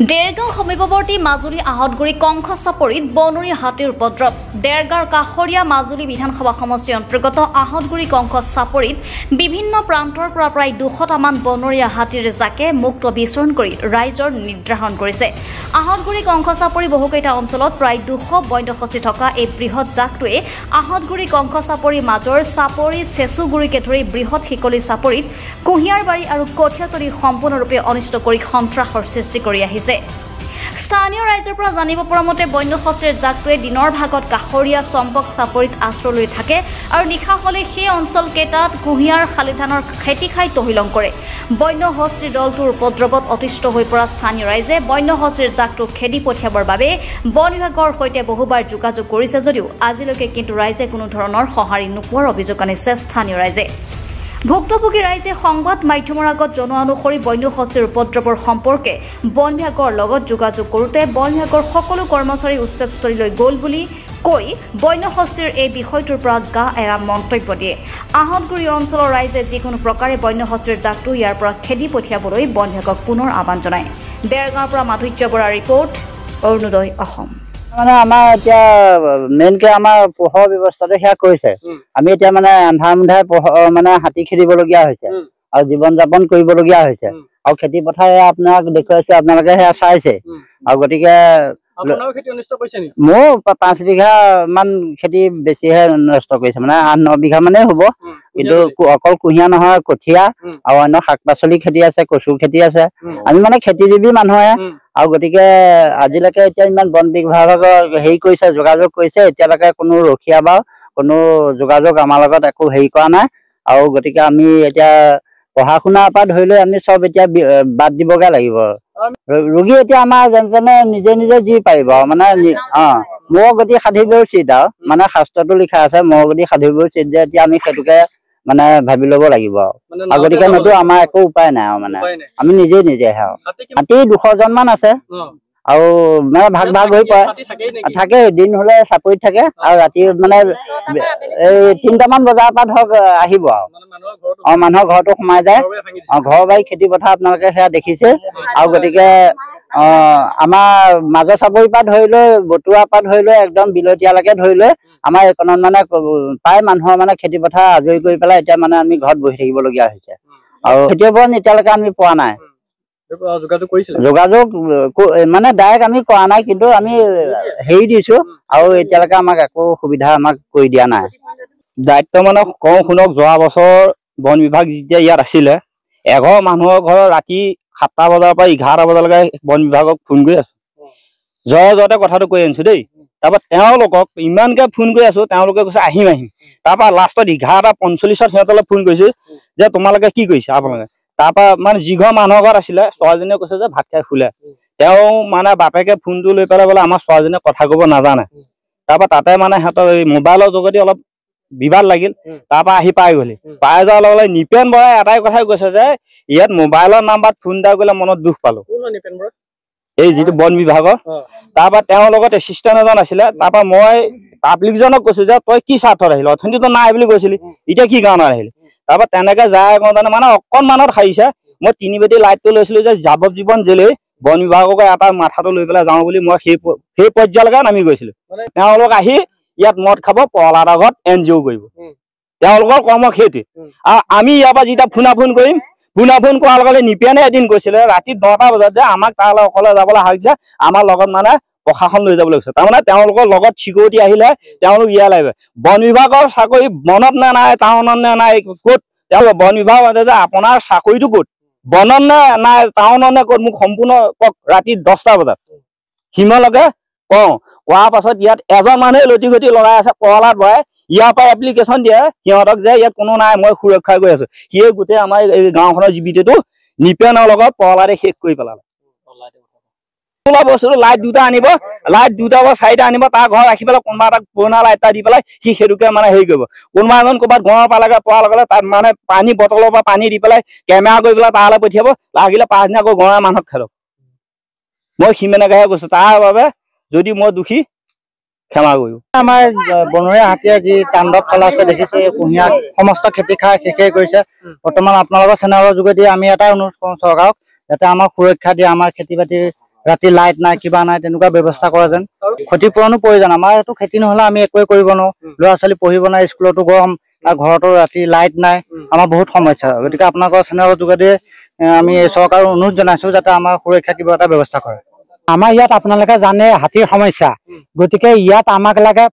দেৰগাঁও সমীপৱৰ্তী মাজুলী আহতগুৰি কংখ চাপৰিত বনৰীয়া হাতীৰ উপদ্ৰৱ। দেৰগাঁৱৰ কাষৰীয়া মাজুলী বিধানসভা সমষ্টিৰ অন্তৰ্গত আহতগুৰি কংখ চাপৰিত বিভিন্ন প্ৰান্তৰ পৰা প্ৰায় 200টামান বনৰীয়া হাতীৰ জাকে মুক্ত বিচৰণ কৰি ৰাইজৰ নিৰ্ধাৰণ কৰিছে। আহতগুৰি কংখ চাপৰি বহুকেইটা অঞ্চলত প্ৰায় 200 বন্যহস্তী থকা এই বৃহৎ জাকটোৱে আহতগুৰি কংখ চাপৰিৰ মাজৰ চাপৰি চেচুগুৰিকে ধৰি বৃহৎ শিকলি চাপৰিত কুঁহিয়াৰবাৰী আৰু কঠীয়াতলি সম্পূৰ্ণৰূপে অনিষ্ট কৰি সন্ত্ৰাসৰ সৃষ্টি কৰি আহিছে। স্থানীয় ৰাইজৰ পৰা জানিব পৰা মতে বন্যহস্তীৰ জাকটোৱে দিনৰ ভাগত কাষৰীয়া চম্পক চাপৰিত আশ্ৰয় লৈ থাকে আৰু নিশা হলে সেই অঞ্চল কেইটাত কুঁহিয়াৰ শালি ধানৰ খেতি খাই তহিলং কৰে। বন্যহস্তীৰ দলটোৰ উপদ্ৰৱত অতিষ্ঠ হৈ পৰা স্থানীয় ৰাইজে বন্যহস্তীৰ জাকটো খেদি পঠিয়াবৰ বাবে বন বিভাগৰ সৈতে বহুবাৰ যোগাযোগ কৰিছে যদিও আজিলৈকে কিন্তু ৰাইজে কোনো ধৰণৰ সঁহাৰি নোপোৱাৰ অভিযোগ আনিছে স্থানীয় ৰাইজে। ভুক্তভোগী ৰাইজে সংবাদ মাধ্যমৰ আগত জনোৱা অনুসৰি বন্যহস্তীৰ উপদ্ৰৱৰ সম্পৰ্কে বন বিভাগৰ লগত যোগাযোগ কৰোঁতে বন বিভাগৰ সকলো কৰ্মচাৰী উচ্চস্থলীলৈ গ'ল বুলি কৈ বন্যহস্তীৰ এই বিষয়টোৰ পৰা গা এৰা মন্তব্য দিয়ে। আহতগুৰি অঞ্চলৰ ৰাইজে যিকোনো প্ৰকাৰে বন্যহস্তীৰ জাকটো ইয়াৰ পৰা খেদি পঠিয়াবলৈ বন বিভাগক পুনৰ আহ্বান জনায়। দেৰগাঁৱৰ পৰা মাধুৰ্য বৰাৰ ৰিপৰ্ট, অৰুণোদয় অসম। মানে আমাৰ এতিয়া মেইনকে আমাৰ পোহৰ ব্যৱস্থাটো সেয়া কৰিছে। আমি এতিয়া মানে আন্ধাৰ মুন্ধাৰে মানে হাতী খেদিবলগীয়া হৈছে আৰু জীৱন যাপন কৰিবলগীয়া হৈছে আৰু খেতি পথাৰ আপোনাক দেখুৱাইছে, আপোনালোকে সেয়া চাইছে। আৰু গতিকে মোৰ 5 বিঘা মান খেতি বেছিহে নষ্ট কৰিছে, মানে 8-9 বিঘা মানেই হ'ব। কিন্তু অকল কুঁহিয়া নহয়, কঠীয়া আৰু অন্য শাক পাচলি খেতি আছে, কচু খেতি আছে। আমি মানে খেতিজীৱী মানুহে আৰু গতিকে আজিলৈকে এতিয়া ইমান বন বিভাগৰ হেৰি কৰিছে, যোগাযোগ কৰিছে, এতিয়ালৈকে কোনো ৰখীয়া বা কোনো যোগাযোগ আমাৰ লগত একো হেৰি কৰা নাই। আৰু গতিকে আমি এতিয়া পঢ়া শুনাৰ পৰা ধৰি লৈ আমি চব এতিয়া বাদ দিবগে লাগিব। ৰোগী এতিয়া আমাৰ যেনে নিজে নিজে যি পাৰিব মানে মূৰৰ গতি সাধিবও চিত আৰু মানে শাস্ত্ৰটো লিখা আছে মূৰৰ গতি সাধিবও চিত, যে এতিয়া আমি সেইটোকে মানে ভাবি ল'ব লাগিব আৰু গতিকে নতো আমাৰ একো উপায় নাই আৰু মানে আমি নিজে আহে আৰু হাতী 200জন মান আছে আৰু মানে ভাগ হৈ পৰে থাকে। দিন হলে চাপৰিত থাকে আৰু ৰাতি মানে এই 3টামান বজাৰ পৰা ধৰক আহিব আৰু মানুহৰ ঘৰতো সোমাই যায়। ঘৰ বাৰী খেতি পথাৰ আপোনালোকে সেয়া দেখিছে। আৰু গতিকে আমাৰ মাজৰ চাপৰিৰ পৰা ধৰি লৈ বটুৱাৰ পৰা ধৰি লৈ একদম বিলতীয়ালৈকে ধৰি লৈ আমাৰ এইকণত মানে প্ৰায় মানুহৰ মানে খেতি পথাৰ আজৰি কৰি পেলাই এতিয়া মানে আমি ঘৰত বহি থাকিবলগীয়া হৈছে। আৰু খেতিয়কৰ এতিয়ালৈকে আমি পোৱা নাই। যোগাযোগ মানে ডাইৰেক্ট আমি কৰা নাই, কিন্তু আমি হেৰি দিছো আৰু এতিয়ালৈকে আমাক একো সুবিধা আমাক কৰি দিয়া নাই। দায়িত্ব মানে কওঁ শুনক, যোৱা বছৰ বন বিভাগ যেতিয়া ইয়াত আছিলে, এঘৰ মানুহৰ ঘৰৰ ৰাতি 7টা বজাৰ পৰা 11টা বজালৈকে বন বিভাগক ফোন কৰি আছো, জয়তে কথাটো কৈ আনিছো দেই। তাৰপৰা তেওঁলোকক ইমানকে ফোন কৰি আছো, তেওঁলোকে কৈছে আহিম। তাৰপৰা লাষ্টত 11:45 সিহঁতলৈ ফোন কৰিছো যে তোমালোকে কি কৰিছা আপোনালোকে। তাৰপৰা মানে যিঘৰ মানুহৰ ঘৰত আছিলে ছোৱালীজনীয়ে কৈছে যে ভাত খাই শুলে। তেওঁ মানে বাপেকে ফোনটো লৈ পেলাই বোলে আমাৰ ছোৱালীজনীয়ে কথা ক'ব নাজানে। তাৰপৰা তাতে মানে সিহঁতৰ এই মোবাইলৰ যোগেদি অলপ বিবাদ লাগিল। তাৰপৰা আহি পাই গ'লি, পাই যোৱাৰ লগে লগে নিপেন বৰাই এটাই কথাই কৈছে যে ইয়াত মোবাইলৰ নাম্বাৰত ফোন এটা কৰিলে মনত দুখ পালো, এই যিটো বন বিভাগৰ। তাৰপৰা তেওঁৰ লগত এছিষ্টেণ্ট এজন আছিলে। তাৰপৰা মই পাব্লিকজনক কৈছো যে তই কি স্বাৰ্থত আহিল, অথনিতো নাই বুলি কৈছিলি, এতিয়া কি কাৰণত আহিলি। তাৰপৰা তেনেকে যায় মানে অকণমানত সাৰিছে। মই 3 বেটি লাইটটো লৈছিলো যে যাৱজ্জীৱন জেলেই বন বিভাগকে এটা মাথাটো লৈ পেলাই যাওঁ বুলি মই সেই পৰ্যায়লৈকে নামি গৈছিলো। তেওঁলোক আহি ইয়াত মদ খাব, পহলাৰ আগত NGO কৰিব, তেওঁলোকৰ কৰ্ম সেইটোৱে। আৰু আমি ইয়াৰ পৰা যেতিয়া ফোন কৰিম, ফোন কৰাৰ লগে লগে নিপেনে এদিন কৈছিলে ৰাতি 10টা বজাত যে আমাক তালৈ অকলে যাবলৈ হাক যে আমাৰ লগত মানে প্ৰশাসন লৈ যাবলৈ কৈছে। তাৰমানে তেওঁলোকৰ লগত চিকিউৰিটি আহিলে তেওঁলোক ইয়াৰ লাগিব। বন বিভাগৰ চাকৰি বনত নে নাই, টাউনত নে নাই, ক'ত তেওঁলোক বন বিভাগ আছে যে আপোনাৰ চাকৰিটো ক'ত, বনত নে নাই, টাউনত নে ক'ত, মোক সম্পূৰ্ণ কওক। ৰাতি 10টা বজাত সিমানলৈকে কওঁ, কোৱাৰ পাছত ইয়াত এজন মানুহে লটি ঘটি লগাই আছে পহলাত বৰাই। ইয়াৰ পৰা এপ্লিকেশ্যন দিয়ে সিহঁতক যে ইয়াত কোনো নাই, মই সুৰক্ষা কৰি আছো। সিয়ে গোটেই আমাৰ এই গাঁওখনৰ জীৱিতটো নিপেনৰ লগত পহলাৰে শেষ কৰি পেলালে। বস্তুটো লাইট 2টা আনিব, লাইট 2টা বা 4টা আনিব, তাৰ ঘৰ ৰাখি পেলাই কোনোবা এটা পুৰণা লাইট এটা দি পেলাই সি সেইটোকে মানে হেৰি কৰিব। কোনোবা এজন ক'ৰবাত ঘৰৰ পালেগে, পোৱাৰ লগে তাত মানে পানী বটলৰ পৰা পানী দি পেলাই কেমেৰা কৰি পেলাই তালৈ পঠিয়াব, লাগিলে 5 দিন আকৌ গাঁৱৰ মানুহক খেলক। মই সিমানেকেহে কৈছো, তাৰ বাবে যদি মই দোষী ক্ষমা কৰিম। আমাৰ বনৰীয়া হাতীয়ে যি তাণ্ডৱ চলাইছে দেখিছে, কুঁহিয়াৰ সমস্ত খেতি খাই শেষেই কৰিছে। বৰ্তমান আপোনালোকৰ চেনেলৰ যোগেদি আমি এটাই অনুৰোধ কৰোঁ চৰকাৰক, যাতে আমাক সুৰক্ষা দিয়ে, আমাৰ খেতি বাতি ৰাতি লাইট নাই কিবা নাই তেনেকুৱা ব্যৱস্থা কৰে যেন ক্ষতিপূৰণো প্ৰয়োজন আমাৰ এইটো খেতি নহলে আমি একোৱে কৰিব নোৱাৰো ল'ৰা ছোৱালী পঢ়িব নাই স্কুলতো গৰম আৰু ঘৰতো ৰাতি লাইট নাই আমাৰ বহুত সমস্যা গতিকে আপোনালোকৰ চেনেলৰ যোগেদি আমি চৰকাৰক অনুৰোধ জনাইছো যাতে আমাৰ সুৰক্ষা কিবা এটা ব্যৱস্থা কৰে আমাৰ ইয়াত আপোনালোকে জানে হাতীৰ সমস্যা গতিকে ইয়াত আমাক লাগে